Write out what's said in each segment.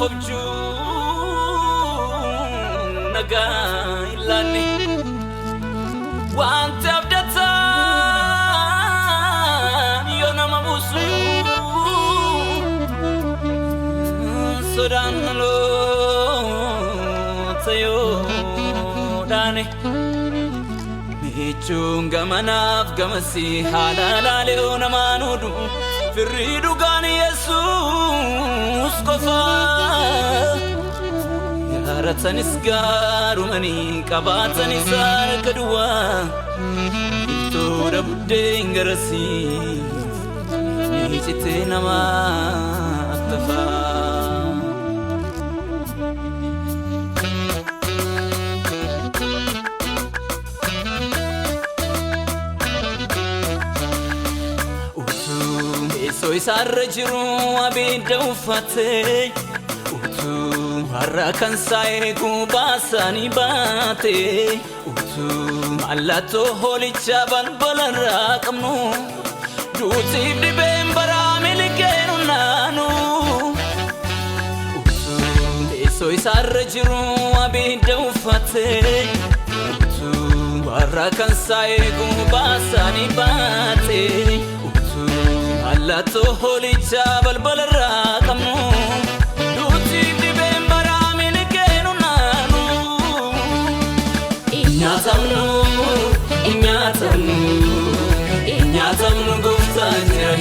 obju naga ilani wanta abdata yona mabusu sodan lo tayo dane michunga manaf gamasi halala leona manudu Firidu gani Jesus kofa Yaratan isgaru mani kabatan isar kedua Itu da budde ingarasi Nijite nama aktafa Soy sarjiru abidda ufate utu harra kan sai kubasani bate utu allato holicha balbala raqamnu duti dibem baramilkenu nanu utu soy sarjiru abidda ufate utu harra kan sai kubasani bate Allato holicha balbala raqamnu duti dibem baramilkenu nanu inyatamnu gufta jira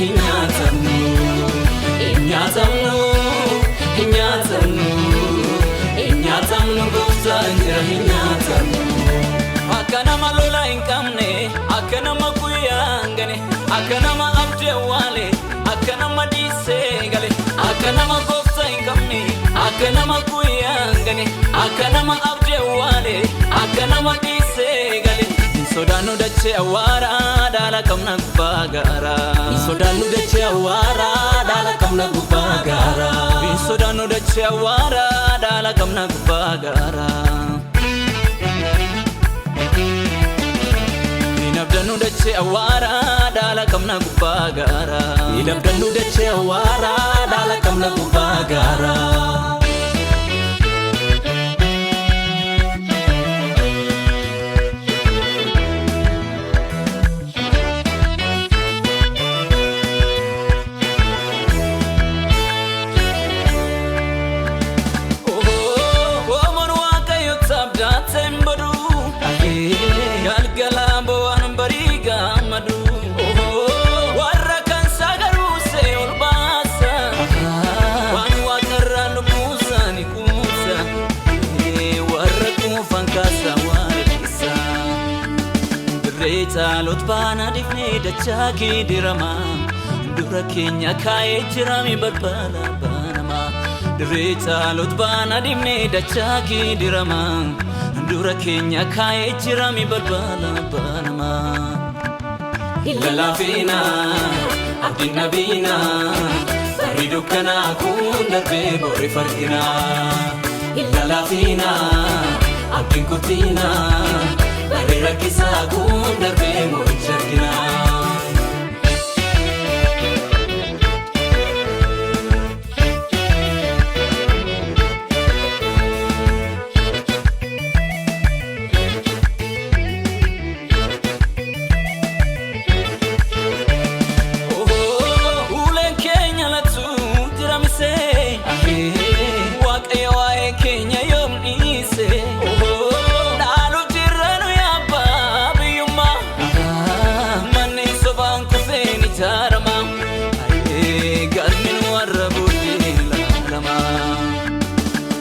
inyatamnu gufta jira inyatamnu akana malola inkamne akana makuyangane akana ma abdewale akana ma disegale akana ma gofta inkamni akana ma kuyangane akana ma abdewale akana ma disegale sodanu dache awara dala kamna gubagara sodanu dache awara dala kamna gubagara sodanu dache awara dala kamna gubagara Nabdanu dache awara dala kamna gubagara Nabdanu dache awara dala kamna gubagara Salot bana difne dachaki dirama dura kenya kai jirami barbala banama salot bana difne dachaki dirama dura kenya kai jirami barbala banama illa fina abdin nabina baridu kana kun darbe bori fargina illa fina abdin kutina Barera kisa gundar be mochakina Oh ulen Kenya la tu diramise waqe wae Kenya yom ise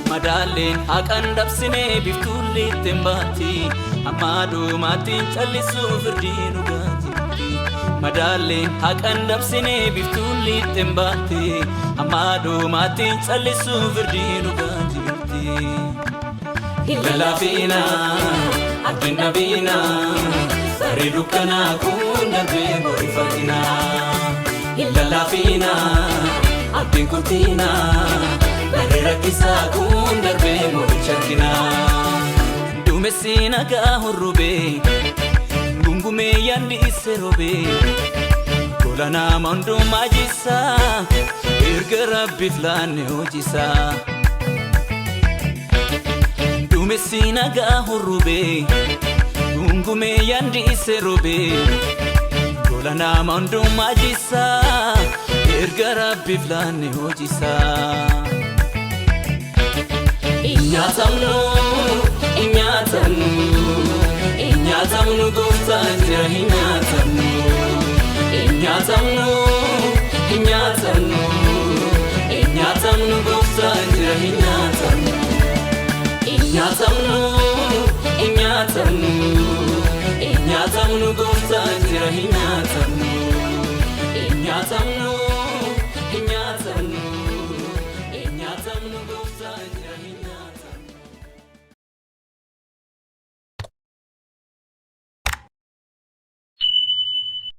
Madalen akan dabsine biftulli tembati amadu matin challisu firdinu gati Madalen akan dabsine biftulli tembati amadu matin challisu firdinu gati illa fina abdin nabina baridu kana kun darbe bori fargina illa fina abdin kutina Barera kisa kun darbe mochakina Dumesina ka hurube Gungume yandi iserobe Kolana mandu majisa Irga rabbi flane hojisa Duumessi nagaa hurrubee Gungumee yandise robe Gola nama hundumaa jisaa Erga Rabbiif laanne hojisaa Inyaatamnu gooftaan jira hinyaatamnu Inyaatamnu gooftaan jira hinyaatamnu Inyaatamnu gooftaan jira hinyaatamnu